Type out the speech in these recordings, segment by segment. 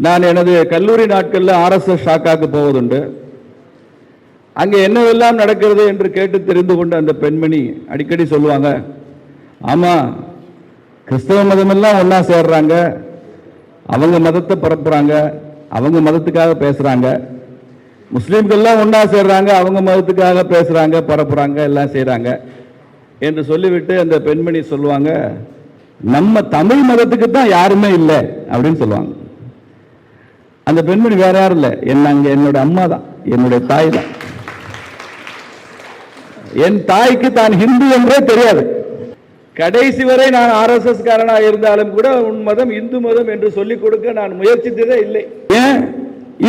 நான் எனது கல்லூரி நாட்களில் RSS ஷாக்காக்கு போவதுண்டு. அங்கே என்னவெல்லாம் நடக்கிறது என்று கேட்டு தெரிந்து கொண்ட அந்த பெண்மணி அடிக்கடி சொல்லுவாங்க, ஆமா கிறிஸ்தவ மதமெல்லாம் ஒன்னா சேர்றாங்க, அவங்க மதத்தை பரப்புறாங்க, அவங்க மதத்துக்காக பேசுறாங்க, முஸ்லீம்கள்லாம் ஒன்னா சேர்றாங்க, அவங்க மதத்துக்காக பேசுறாங்க, பரப்புறாங்க, எல்லாம் செய்றாங்க என்று சொல்லிவிட்டு அந்த பெண்மணி சொல்லுவாங்க, நம்ம தமிழ் மதத்துக்கு தான் யாருமே இல்லை அப்படின்னு சொல்லுவாங்க. அந்த பெண்மணி வேற யாரும் இல்லை, என்னோட அம்மா தான், என்னுடைய தாய் தான். என் தாய்க்கு தான் ஹிந்து என்றே தெரியாது. கடைசி வரை நான் RSS காரனாக இருந்தாலும் கூட உன் மதம் இந்து மதம் என்று சொல்லிக் கொடுக்க நான் முயற்சித்ததே இல்லை. ஏன்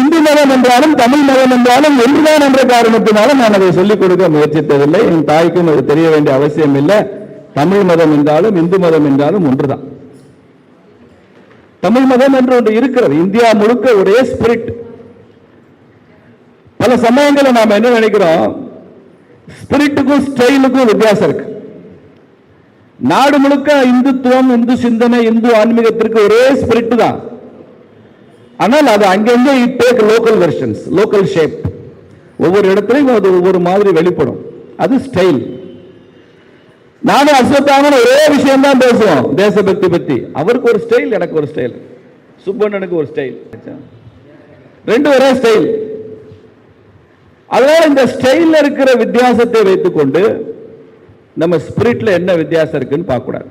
இந்து மதம் என்றாலும் தமிழ் மதம் என்றாலும் ஒன்றுதான் என்ற காரணத்தினாலும் நான் அதை சொல்லிக் கொடுக்க முயற்சித்ததில்லை. என் தாய்க்கும் அது தெரிய வேண்டிய அவசியம் இல்லை. தமிழ் மதம் என்றாலும் இந்து மதம் என்றாலும் ஒன்றுதான். தமிழ் மதம் என்று ஒன்று இருக்கிறது. இந்தியா முழுக்க ஒரே ஸ்பிரிட். பல சமயங்களில் நாம் என்ன நினைக்கிறோம், ஸ்பிரிட்டுக்கும் ஸ்டைலுக்கும் வித்தியாசம் இருக்கு. நாடு முழுக்க இந்துத்துவம், இந்து சிந்தனை, இந்து ஆன்மீகத்திற்கு ஒரே ஸ்பிரிட் தான். ஆனால் அது அங்கங்கே take local versions, local shape. ஒவ்வொரு இடத்துலையும் அது ஒவ்வொரு மாதிரி வெளிப்படும். அது ஸ்டைல். நானும் அஸ்வத்தாமன் ஒரே விஷயம் தான் பேசுவோம், தேசபக்தி பத்தி. அவருக்கு ஒரு ஸ்டைல், எனக்கு ஒரு ஸ்டைல், சுப்பண்ணனுக்கு ஒரு ஸ்டைல், ரெண்டு ஒரே ஸ்டைல். அதனால இந்த ஸ்டைல் இருக்கிற வித்தியாசத்தை வைத்துக்கொண்டு நம்ம ஸ்பிரிட்ல என்ன வித்தியாசம் இருக்குன்னு பார்க்க கூடாது.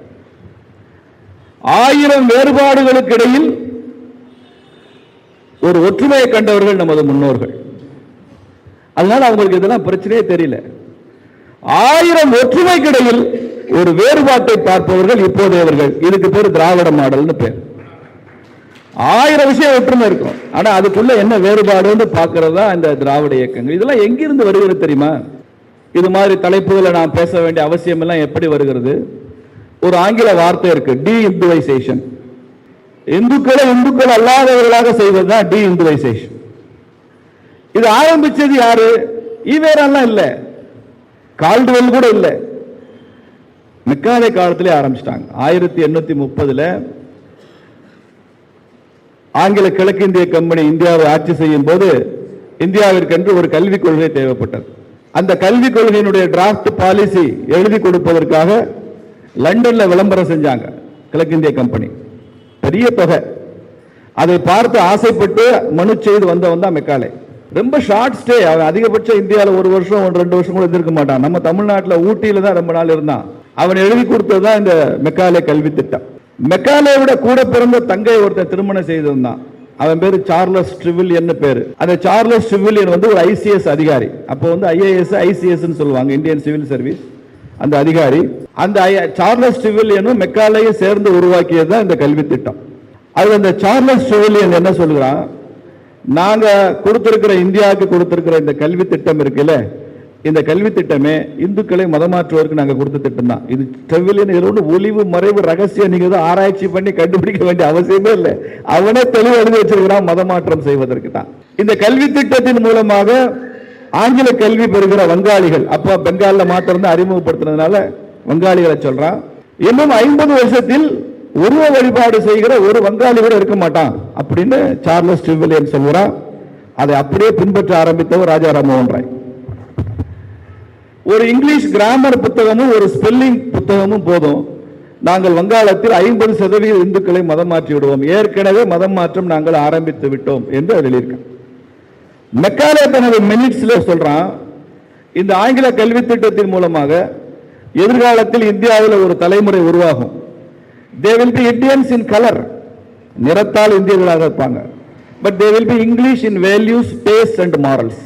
1000 வேறுபாடுகளுக்கு இடையில் ஒரு ஒற்றுமையை கண்டவர்கள் நமது முன்னோர்கள். அதனால அவங்களுக்கு இதெல்லாம் பிரச்சனையே தெரியல. 1000 ஒற்றுமைக்கு இடையில் ஒரு வேறுபாட்டை பார்ப்பவர்கள் இப்போதையவர்கள். இதுக்கு பேர் திராவிட மாடல்னு பேர். 1000 விஷயம் ஒற்றுமை இருக்கும், ஆனா அதுக்குள்ள என்ன வேறுபாடுன்னு பார்க்கறதா இந்த திராவிட இயக்கங்கள். இதெல்லாம் எங்கிருந்து வருகிறது தெரியுமா? இது மாதிரி தலைப்புகளை நான் பேச வேண்டிய அவசியம் எல்லாம் எப்படி வருகிறது? ஒரு ஆங்கில வார்த்தை இருக்கு, டி இந்துவைசேஷன். இந்துக்களை இந்துக்கள் அல்லாதவர்களாக செய்வதுதான் டி இந்துவைசேஷன். இது ஆரம்பிச்சது யாரு? ஈவேரெல்லாம் இல்ல, கால்டுவெல் கூட இல்ல, மெக்காலே காலத்திலே ஆரம்பிச்சிட்டாங்க. 1830 ஆங்கில கிழக்கிந்திய கம்பெனி இந்தியாவை ஆட்சி செய்யும் போது இந்தியாவிற்கென்று ஒரு கல்விக் கொள்கை தேவைப்பட்டது. அந்த கல்விக் கொள்கையினுடைய டிராஃப்ட் பாலிசி எழுதி கொடுப்பதற்காக லண்டன்ல விளம்பரம் செஞ்சாங்க கிழக்கிந்திய கம்பெனி, பெரிய தொகை. அதை பார்த்து ஆசைப்பட்டு மனு செய்து வந்தவன் தான் மெக்காலே. ரொம்ப ஷார்ட் ஸ்டே. அவன் அதிகபட்சம் இந்தியாவில் 1 வருஷம் 2 வருஷம் கூட இருந்திருக்க மாட்டான். நம்ம தமிழ்நாட்டில் ஊட்டியில தான் ரொம்ப நாள் இருந்தான். அவன் எழுதி கொடுத்தது தான் இந்த மெக்காலே கல்வி திட்டம். மெக்காலே விட கூட பிறந்த தங்கை ஒருத்தர் திருமணம் செய்திருந்தான். அவன் பேரு சார்லஸ் ட்ரிவில்லியன் பேரு. அந்த சார்லஸ் ட்ரிவில்லியன் ஒரு ICS அதிகாரி. அப்போ IAS ICS சொல்லுவாங்க, இந்தியன் சிவில் சர்வீஸ். அந்த அதிகாரி, அந்த சார்லஸ் ட்ரிவில்லியனும் மெக்காலேயும் சேர்ந்து உருவாக்கியது தான் இந்த கல்வி திட்டம். அது அந்த சார்லஸ் ட்ரிவில்லியன் என்ன சொல்லுகிறான், நாங்க கொடுத்திருக்கிற, இந்தியாவுக்கு கொடுத்திருக்கிற இந்த கல்வி திட்டம் இருக்குல்ல, இந்த கல்வி திட்டமே இந்துக்களை மதமாற்றுவதற்கு நாங்க கொடுத்த திட்டம் தான். இது ட்ரிவில்லியன் இதோட ஒளிவு மறைவு ரகசியம் நீங்க ஆராய்ச்சி பண்ணி கண்டுபிடிக்க வேண்டிய அவசியமே இல்லை. அவனே தெளிவு எழுதி வச்சிருக்கிறான், மதமாற்றம் செய்வதற்கு தான். இந்த கல்வி திட்டத்தின் மூலமாக ஆங்கில கல்வி பெறுகிற வங்காளிகள், அப்ப பெங்கால்ல மாற்றம் தான் அறிமுகப்படுத்தினதுனால வங்காளிகளை சொல்றான், இன்னும் 50 வருஷத்தில் உருவ வழிபாடு செய்கிற ஒரு வங்காளி கூட இருக்க மாட்டான் அப்படின்னு சார்லஸ் ட்ரிவில்லியன் சொல்கிறான். அதை அப்படியே பின்பற்ற ஆரம்பித்தவர் ராஜா ராம்மோகன் ராய். ஒரு இங்கிலீஷ் கிராமர் புத்தகமும் ஒரு ஸ்பெல்லிங் புத்தகமும் போதும், நாங்கள் வங்காளத்தில் 50% இந்துக்களை மதம் மாற்றி விடுவோம், ஏற்கனவே மதம் மாற்றம் நாங்கள் ஆரம்பித்து விட்டோம் என்று எழுதியிருக்க. மெக்காலே தனது மினிட்ஸ்ல சொல்றான், இந்த ஆங்கில கல்வி திட்டத்தின் மூலமாக எதிர்காலத்தில் இந்தியாவில் ஒரு தலைமுறை உருவாகும். They will be Indians in color, நிறத்தால் இந்தியர்களாக இருப்பாங்க. But they will be English in values, taste and morals.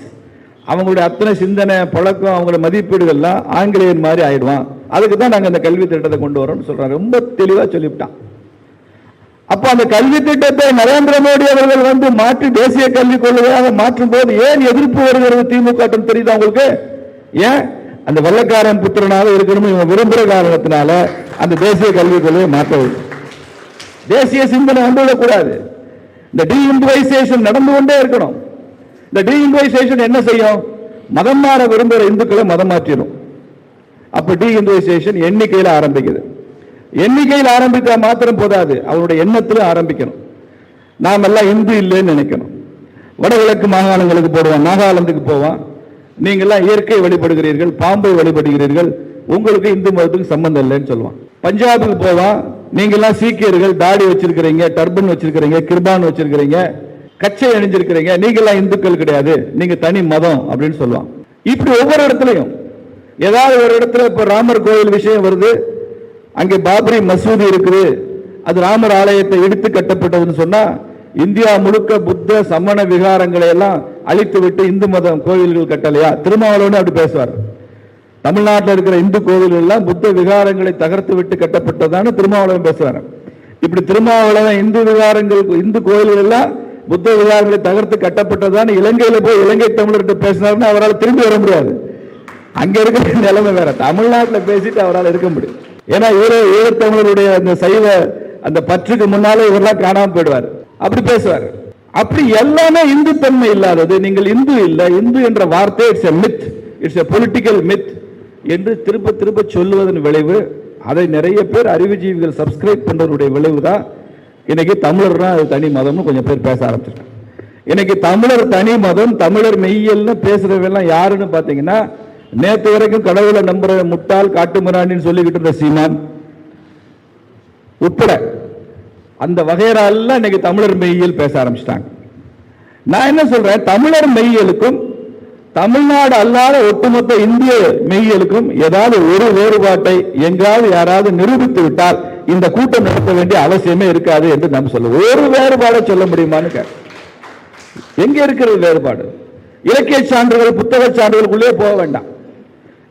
அவங்களுடைய அத்தனை சிந்தனை, பழக்கம், அவங்களுடைய மதிப்பீடுகள்லாம் ஆங்கிலேயன் மாதிரி ஆயிடுவான். அதுக்கு தான் நாங்கள் இந்த கல்வி திட்டத்தை கொண்டு வரோம்னு சொல்றாங்க. ரொம்ப தெளிவாக சொல்லிவிட்டான். அப்ப அந்த கல்வி திட்டத்தை நரேந்திர மோடி அவர்கள் மாற்றி தேசிய கல்விக் கொள்கையாக மாற்றும் போது ஏன் எதிர்ப்பு வருகிறது திமுக தெரியுதா உங்களுக்கு? ஏன்? அந்த வெள்ளக்காரன் புத்திரனாக இருக்கணும் இவங்க விரும்புகிற காரணத்தினால அந்த தேசிய கல்விக் கொள்கையை மாற்றவில்லை. தேசிய சிந்தனை வந்துவிடக்கூடாது. இந்த டி இந்துவைசேஷன் நடந்து கொண்டே இருக்கணும். இந்த டி இந்துவைசேஷன் என்ன செய்யும்? மதம் மாற விரும்புகிற இந்துக்களை மதம் மாற்றிடும். அப்ப டி இந்துவைசேஷன் எண்ணிக்கையில் ஆரம்பிக்குது. எண்ணிக்கையில் ஆரம்பிக்க மாத்திரம் போதாது, அவனுடைய எண்ணத்தில் ஆரம்பிக்கணும். நாம் எல்லாம் இந்து இல்லைன்னு நினைக்கணும். வடகிழக்கு மாகாணங்களுக்கு போடுவான், நாகாலாந்துக்கு போவான், நீங்கள்லாம் இயற்கை வழிபடுகிறீர்கள், பாம்பை வழிபடுகிறீர்கள், உங்களுக்கு இந்து மதத்துக்கு சம்பந்தம் இல்லைன்னு சொல்லுவான். பஞ்சாபுக்கு போவான், நீங்கள்லாம் சீக்கியர்கள், தாடி வச்சிருக்கிறீங்க, டர்பன் வச்சிருக்கிறீங்க, கிர்பான் வச்சிருக்கிறீங்க, கச்சை அணிஞ்சிருக்கிறீங்க, நீங்கள்லாம் இந்துக்கள் கிடையாது, நீங்க தனி மதம் அப்படின்னு சொல்லுவான். இப்படி ஒவ்வொரு இடத்துலையும் ஏதாவது ஒரு இடத்துல இப்ப ராமர் கோயில் விஷயம் வருது, அங்கே பாபரி மசூதி இருக்குது, அது ராமர் ஆலயத்தை இடித்து கட்டப்பட்டதுன்னு சொன்னா இந்தியா முழுக்க புத்த சமண விகாரங்களை எல்லாம் அழித்து விட்டு இந்து மதம் கோயில்கள் கட்டலையா? திருமாவளவன் அப்படி பேசுவார். தமிழ்நாட்டில் இருக்கிற இந்து கோவில்கள் எல்லாம் புத்த விகாரங்களை தகர்த்து விட்டு கட்டப்பட்டதான திருமாவளவன் பேசுவார். இப்படி திருமாவளவன் இந்து விகாரங்கள், இந்து கோயில்கள் எல்லாம் புத்த விகாரங்களை தகர்த்து கட்டப்பட்டதான இலங்கையில போய் இலங்கை தமிழர்கிட்ட பேசினார்னு அவரால் திரும்பி வர முடியாது. அங்க இருக்கிற நிலைமை வேற. தமிழ்நாட்டில் பேசிட்டு அவரால் இருக்க முடியும். ஏன்னா ஈழத்தமிழருடைய அந்த சைவ அந்த பற்றுக்கு முன்னாலே இவரெல்லாம் காணாம போயிடுவார். அப்படி பேசுவார். அப்படி எல்லாமே இந்து தன்மை இல்லாதது. நீங்கள் இந்து இல்லை, இந்து என்ற வார்த்தை it's a myth, it's a political myth என்று திரும்ப திரும்ப சொல்லுவதன் விளைவு, அதை நிறைய பேர் அறிவுஜீவிகள் சப்ஸ்கிரைப் பண்றதுடைய விளைவு தான் இன்னைக்கு தமிழர்னா அது தனி மதம்னு கொஞ்சம் பேர் பேச ஆரம்பிச்சிருக்காங்க. இன்னைக்கு தமிழர் தனி மதம், தமிழர் மெய்யல்னு பேசுறவெல்லாம் யாருன்னு பாத்தீங்கன்னா, நேற்று வரைக்கும் கடவுளை நம்புற முட்டாள் காட்டுமிராண்டின்னு சொல்லிக்கிட்டு இருந்த சீமான் உட்பட அந்த வகையெல்லாம் இன்னைக்கு தமிழர் மெய்யியல் பேச ஆரம்பிச்சிட்டாங்க. நான் என்ன சொல்றேன், தமிழர் மெய்யியலுக்கும் தமிழ்நாடு அல்லாத ஒட்டுமொத்த இந்திய மெய்யியலுக்கும் ஏதாவது ஒரு வேறுபாட்டை எங்காவது யாராவது நிரூபித்து விட்டால் இந்த கூட்டம் நடத்த வேண்டிய அவசியமே இருக்காது என்று நாம் சொல்லுவோம். ஒரு வேறுபாடை சொல்ல முடியுமான்னு எங்க இருக்கிறது வேறுபாடு? இலக்கிய சான்றுகள், புத்தக சான்றுகளுக்குள்ளே போக வேண்டாம்.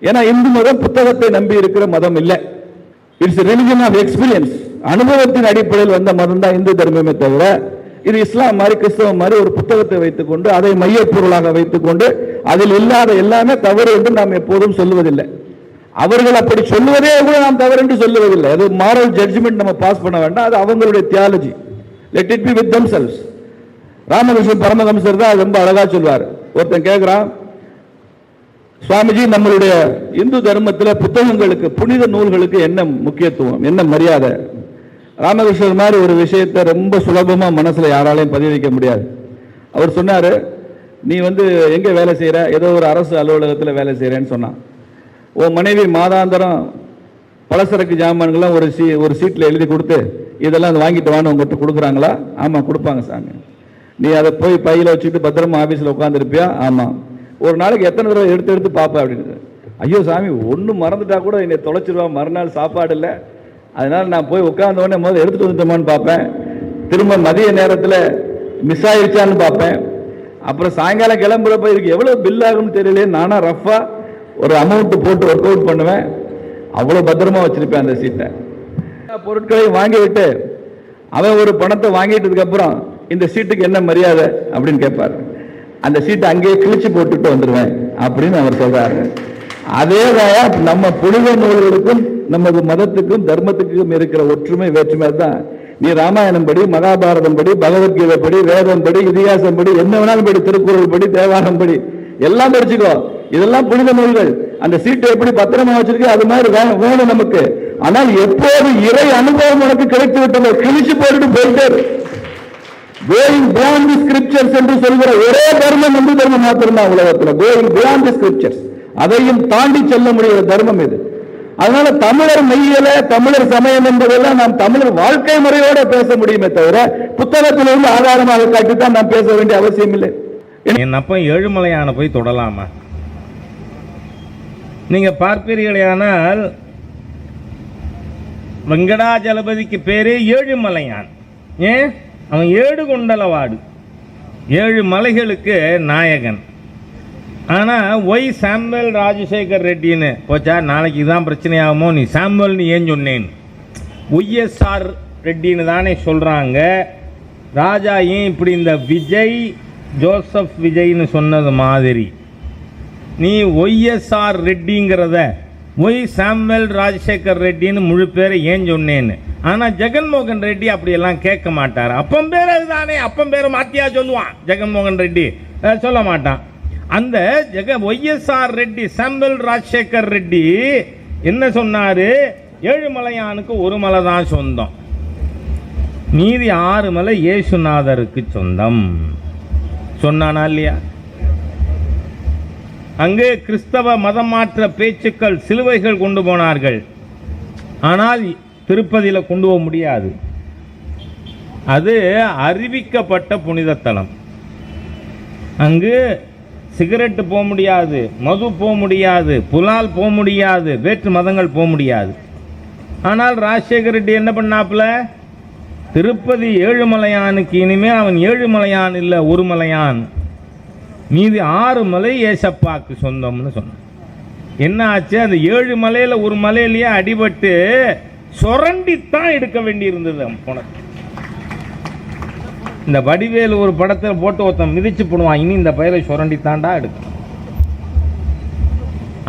ஏன்னா இந்து மதம் புத்தகத்தை நம்பி இருக்கிற மதம் இல்லை. It's religion of experience. அனுபவத்தின் அடிப்படையில் வந்த மதம் தான் இந்து தர்மமே தவிர இது இஸ்லாம் மாதிரி கிறிஸ்தவம் மாதிரி ஒரு புத்தகத்தை வைத்துக் கொண்டு அதை மையப்பொருளாக வைத்துக் கொண்டு அதில் இல்லாத எல்லாமே தவறு என்று நாம் எப்போதும் சொல்லுவதில்லை. அவர்கள் அப்படி சொல்லுவதே கூட நாம் தவறு என்று சொல்லுவதில்லை. அது மாரல் ஜட்ஜ்மெண்ட் நம்ம பாஸ் பண்ண வேண்டாம். அது அவங்களுடைய theology. Let it be with themselves. Ramakrishna Paramahamsar தான் ரொம்ப அழகா சொல்வார். ஒருத்தன் கேட்கிறான், சுவாமிஜி நம்மளுடைய இந்து தர்மத்தில் புத்தகங்களுக்கு, புனித நூல்களுக்கு என்ன முக்கியத்துவம், என்ன மரியாதை? ராமகிருஷ்ணர் மாதிரி ஒரு விஷயத்தை ரொம்ப சுலபமா மனசுல யாராலையும் பதிவு வைக்க முடியாது. அவர் சொன்னாரு, நீ எங்க வேலை செய்யற? ஏதோ ஒரு அரசு அலுவலகத்தில் வேலை செய்யறேன்னு சொன்னான். உன் மனைவி மாதாந்திரம் பலசரக்கு ஜாமான்கள்லாம் ஒரு சீட்டில் எழுதி கொடுத்து இதெல்லாம் வாங்கிட்டு வான்னு உங்ககிட்ட கொடுக்குறாங்களா? ஆமா கொடுப்பாங்க சாமி. நீ அதை போய் பையில வச்சுட்டு பத்திரமா ஆபீஸ்ல உட்காந்துருப்பியா? ஆமா. ஒரு நாளைக்கு எத்தனை தடவை எடுத்து எடுத்து பார்ப்பேன் அப்படின்னு. ஐயோ சாமி, ஒன்று மறந்துட்டா கூட என்னை தொலைச்சிருவா, மறுநாள் சாப்பாடு இல்லை, அதனால நான் போய் உட்கார்ந்தோடனே முதல்ல எடுத்துட்டு வந்துட்டோமான்னு பார்ப்பேன். திரும்ப மதிய நேரத்தில் மிஸ் ஆயிடுச்சான்னு பார்ப்பேன். அப்புறம் சாயங்காலம் கிளம்புறப்ப இதுக்கு எவ்வளோ பில் ஆகும்னு தெரியல, நானா ரஃபா ஒரு அமௌண்ட் போட்டு ஒர்க் அவுட் பண்ணுவேன். அவ்வளோ பத்திரமா வச்சிருப்பேன் அந்த சீட்டை. பொருட்களை வாங்கிவிட்டு அவன் ஒரு பணத்தை வாங்கிட்டதுக்கு அப்புறம் இந்த சீட்டுக்கு என்ன மரியாதை அப்படின்னு கேட்பாரு. அந்த சீட்டை அங்கேயே கிழிச்சு போட்டுட்டு வந்துடுவேன் அப்படின்னு அவர் சொல்றாரு. அதேதான் நம்ம புனித நூல்களுக்கும் நமது மதத்துக்கும் தர்மத்துக்கும் இருக்கிற ஒற்றுமை வேற்றுமை தான். நீ ராமாயணம் படி, மகாபாரதம் படி, பகவத்கீதை படி, வேதம் படி, இதிகாசம் படி, என்ன வேணாலும் படி, திருக்குறள் படி, தேவாரம் படி, எல்லாம் படிச்சுக்கோ. இதெல்லாம் புனித நூல்கள். அந்த சீட்டை எப்படி பத்திரமா வச்சிருக்கு அது மாதிரி வேணும் நமக்கு. ஆனால் எப்போது இறை அனுபவம் உனக்கு கிடைத்து விட்டதோ கிழிச்சு போட்டுட்டு போயிட்டே கோயிங் பியாண்ட் தி ஸ்கிரிப்சர்ஸ் என்று சொல்கிற ஒரே தர்மம் இந்து தர்மம் மாத்திரம்தான் உலகத்தில். கோயிங் பியாண்ட் தி ஸ்கிரிப்சர்ஸ், அதையும் தாண்டி செல்ல முடிகிற தர்மம் இது. அதனால தமிழர் மெய்யியல, தமிழர் சமயம் என்பதெல்லாம் நாம் தமிழர் வாழ்க்கை முறையோட பேச முடியுமே தவிர புத்தகத்திலிருந்து ஆதாரமாக காட்டித்தான் நாம் பேச வேண்டிய அவசியம் இல்லை. என் அப்ப ஏழுமலையான போய் தொடலாமா? நீங்க பார்ப்பீர்களானால் வெங்கடாஜலபதிக்கு பேரே ஏழுமலையான். ஏன்? அவன் 7 கொண்டலவாடு, 7 மலைகளுக்கு நாயகன். ஆனால் ஒய் சாம்பல் ராஜசேகர் ரெட்டின்னு போச்சா, நாளைக்கு இதான் பிரச்சனையாகுமோ, நீ சாம்பல்னு ஏன் சொன்னேன்? ஒய்எஸ்ஆர் ரெட்டின்னு தானே சொல்கிறாங்க. ராஜா ஏன் இப்படி இந்த விஜய் ஜோசப் விஜய்னு சொன்னது மாதிரி நீ ஒய்எஸ்ஆர் ரெட்டிங்கிறத ஒய் சாம்பல் ராஜசேகர் ரெட்டின்னு முழு பேரை ஏன் சொன்னேன்னு. ஆனால் ஜெகன்மோகன் ரெட்டி அப்படியெல்லாம் கேட்க மாட்டார். அப்பம் பேர் அதுதானே, அப்பம் பேரை மாத்தியா சொல்லுவான். ஜெகன்மோகன் ரெட்டி சொல்ல மாட்டான். அந்த ஒய்எஸ்ஆர் ரெட்டி, சாம்பல் ராஜசேகர் ரெட்டி என்ன சொன்னாரு? ஏழுமலையானுக்கு ஒரு மலை தான் சொந்தம். மீதி 6 மலை இயேசுநாதருக்கு சொந்தம். சொன்னானா இல்லையா? அங்கே கிறிஸ்தவ மதம் மாற்ற பேச்சுக்கள், சிலுவைகள் கொண்டு போனார்கள். ஆனால் திருப்பதியில் கொண்டு போக முடியாது. அது அறிவிக்கப்பட்ட புனித தலம். அங்கு சிகரெட்டு போக முடியாது, மது போக முடியாது, புலால் போக முடியாது, வேற்று மதங்கள் போக முடியாது. ஆனால் ராஜசேகர ரெட்டி என்ன பண்ணாப்புல, திருப்பதி ஏழுமலையானுக்கு இனிமே அவன் ஏழுமலையான் இல்லை, ஒரு மலையான், மீதி 6 மலை ஏசப்பாக்கு சொந்தம்னு சொன்னான். என்ன ஆச்சு? அந்த 7 மலையில் ஒரு மலையிலேயே அடிபட்டு சுரண்டித்தான் எடுக்க வேண்டி இருந்தது. இந்த வடிவேல் ஒரு படத்தில் போட்டு ஒருத்தன் மிதிச்சு போடுவான், இனி இந்த பயிரை சுரண்டித்தாண்டா எடுக்கும்.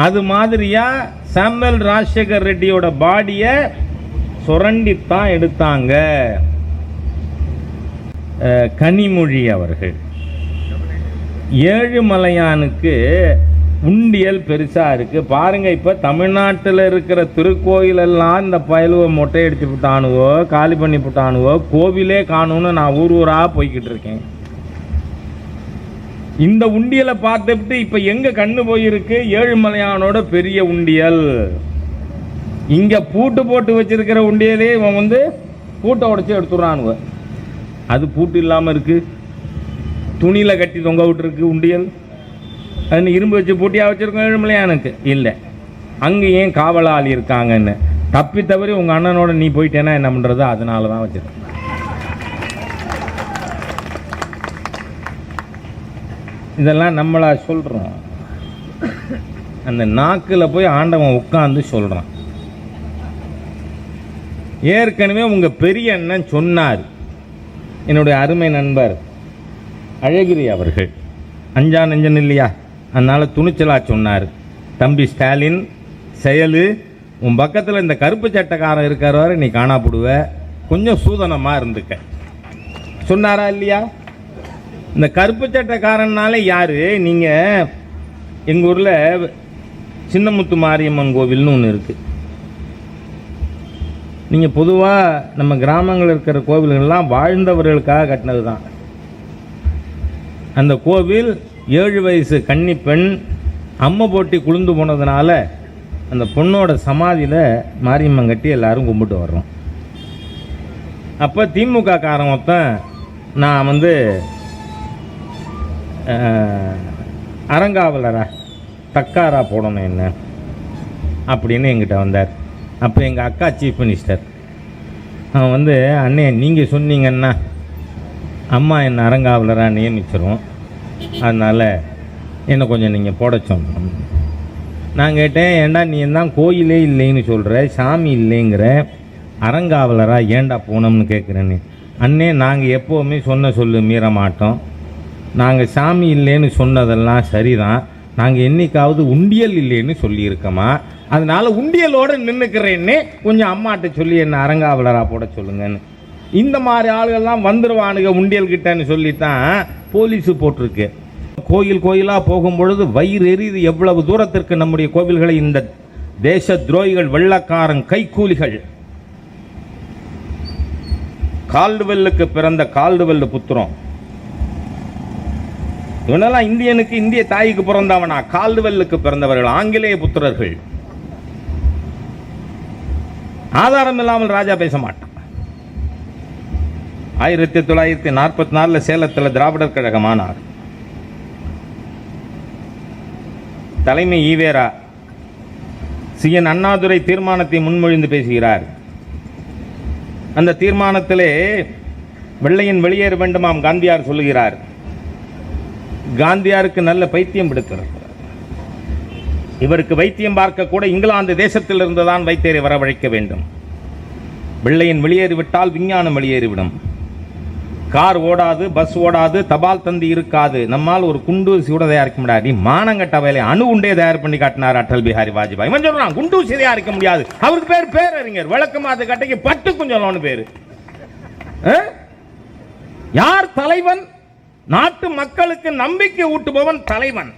அது மாதிரியா சாமுவேல் ராஜசேகர் ரெட்டியோட பாடியை சுரண்டித்தான் எடுத்தாங்க. கனிமொழி அவர்கள் ஏழுமலையானுக்கு உண்டியல் பெருசா இருக்கு பாருங்க. இப்ப தமிழ்நாட்டில் இருக்கிற திருக்கோயில் எல்லாம் இந்த பயலுவை மொட்டை அடிச்சு விட்டானுவோ, காலி பண்ணி விட்டானுவோ, கோவிலே காணும்னு நான் ஊர் ஊரா போய்கிட்டு இருக்கேன். இந்த உண்டியலை பார்த்துட்டு இப்ப எங்க கண்ணு போயிருக்கு? ஏழுமலையானோட பெரிய உண்டியல். இங்க பூட்டு போட்டு வச்சிருக்கிற உண்டியலே இவன் வந்து பூட்டை உடைச்சு எடுத்துடுறானுவ. அது பூட்டு இல்லாம இருக்கு, துணியில கட்டி தொங்க விட்டுருக்கு உண்டியல். அது இரும்பு வச்சு பூட்டியா வச்சிருக்கோம் ஏழுமலையானுக்கு இல்லை. அங்கே ஏன் காவலாளி இருக்காங்கன்னு தப்பி தவறி உங்க அண்ணனோட நீ போயிட்டேன்னா என்ன பண்றது? அதனால தான் வச்சிருக்கேன். இதெல்லாம் நம்மளா சொல்றோம். அந்த நாக்கில் போய் ஆண்டவன் உட்கார்ந்து சொல்றான். ஏற்கனவே உங்க பெரிய அண்ணன் சொன்னார், என்னுடைய அருமை நண்பர் அழகிரி அவர்கள், அஞ்சா நெஞ்சன் இல்லையா, அதனால துணிச்சலா சொன்னார், தம்பி ஸ்டாலின் செயலு உன் பக்கத்தில் இந்த கருப்பு சட்டக்காரன் இருக்கிற வரை நீ காணாப்படுவ, கொஞ்சம் சூதனமா இருந்துக்க சொன்னாரா இல்லையா? இந்த கருப்பு சட்டக்காரனால யாரு? நீங்க எங்க ஊர்ல சின்னமுத்து மாரியம்மன் கோவில்னு ஒன்று இருக்கு. நீங்க பொதுவா நம்ம கிராமங்கள் இருக்கிற கோவில்கள்லாம் வாழ்ந்தவர்களுக்காக கட்டினது தான். அந்த கோவில் 7 வயசு கன்னி பெண் அம்மை போட்டி குளிந்து போனதுனால அந்த பொண்ணோட சமாதியில் மாரியம்மன் கட்டி எல்லாரும் கும்பிட்டு வர்றோம். அப்போ திமுக காரன் மொத்தம் நான் வந்து அறங்காவலரா தக்காரா போடணும் என்ன அப்படின்னு எங்கிட்ட வந்தார். அப்போ எங்கள் அக்கா சீஃப் மினிஸ்டர் அவன் வந்து, அண்ணே நீங்கள் சொன்னீங்கன்னா அம்மா என்னை அறங்காவலராக நியமிச்சிரும், அதனால் என்னை கொஞ்சம் நீங்கள் போட சொன்னோம். நான் கேட்டேன், ஏண்டா நீ தான் கோயிலே இல்லைன்னு சொல்கிற, சாமி இல்லைங்கிற, அறங்காவலராக ஏண்டா போனோம்னு கேட்குறேன்னு. அண்ணே நாங்கள் எப்போவுமே சொன்ன சொல்லு மீற மாட்டோம், நாங்கள் சாமி இல்லைன்னு சொன்னதெல்லாம் சரிதான், நாங்கள் என்னைக்காவது உண்டியல் இல்லைன்னு சொல்லியிருக்கோமா, அதனால் உண்டியலோடு நின்றுக்கிறேன்னே கொஞ்சம் அம்மாட்ட சொல்லி என்னை அறங்காவலராக போட சொல்லுங்கன்னு. இந்த மாதிரி ஆளுகள்லாம் வந்துடுவானுங்க உண்டியல் கிட்டன்னு சொல்லித்தான் போலீஸு போட்டிருக்கு. கோயில் கோயிலாக போகும்பொழுது வயிறு எரியுது. எவ்வளவு தூரத்திற்கு நம்முடைய கோவில்களை இந்த தேச துரோகிகள், வெள்ளக்காரன், கைக்கூலிகள், கால்டுவெல்லுக்கு பிறந்த கால்டுவெல்லு புத்திரம், இவனெல்லாம் இந்தியனுக்கு இந்திய தாய்க்கு பிறந்தவனா? கால்டுவெல்லுக்கு பிறந்தவர்கள் ஆங்கிலேய புத்திரர்கள். ஆதாரம் இல்லாமல் ராஜா பேச மாட்டான். 1944 சேலத்தில் திராவிடர் கழகம் ஆனார். தலைமை ஈவேரா CN அண்ணாதுரை தீர்மானத்தை முன்மொழிந்து பேசுகிறார். அந்த தீர்மானத்திலே வெள்ளையன் வெளியேற வேண்டுமாம் காந்தியார் சொல்லுகிறார். காந்தியாருக்கு நல்ல பைத்தியம் பிடித்திருக்கிறார். இவருக்கு வைத்தியம் பார்க்க கூட இங்கிலாந்து தேசத்தில் இருந்துதான் வைத்தியரை வரவழைக்க வேண்டும். வெள்ளையன் வெளியேறிவிட்டால் விஞ்ஞானம் வெளியேறிவிடும். கார் ஓடாது, பஸ் ஓடாது, தபால் தந்தி இருக்காது. நம்மால் ஒரு குண்டூசி கூட தயாரிக்க முடியாது. மானங்கட்ட வேலை அணு உண்டே தயார் பண்ணி காட்டினார் அடல் பிஹாரி வாஜ்பாய். இவன் சொல்றான் குண்டூசி தயாரிக்க முடியாது. அவருக்கு பேர் பேரறிஞர், விளக்கமாத கட்டைக்கு பட்டு கொஞ்சம் பேரு. யார் தலைவன்? நாட்டு மக்களுக்கு நம்பிக்கை ஊட்டுபவன் தலைவன்.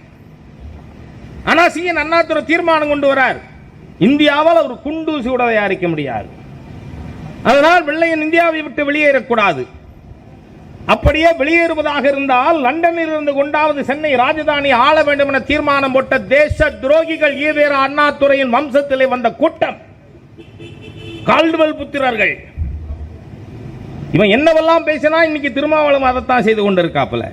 ஆனா CN அண்ணாதுரை தீர்மானம் கொண்டு வரார், இந்தியாவால் ஒரு குண்டூசி கூட தயாரிக்க முடியாது. அதனால் வெள்ளையன் இந்தியாவை விட்டு வெளியேறக்கூடாது. அப்படியே வெளியேறுவதாக இருந்தால் லண்டனில் இருந்து கொண்டாவது சென்னை ராஜதானி ஆள வேண்டும் என தீர்மானம் போட்ட தேச துரோகிகள் ஈவேரா அண்ணாதுரையின் வம்சத்திலே வந்த கூட்டம் கால்டுவெல் புத்திரர்கள். இவன் என்னவெல்லாம் பேசினா இன்னைக்கு திருமாவளவன் அதைத்தான் செய்து கொண்டிருக்காப்புல.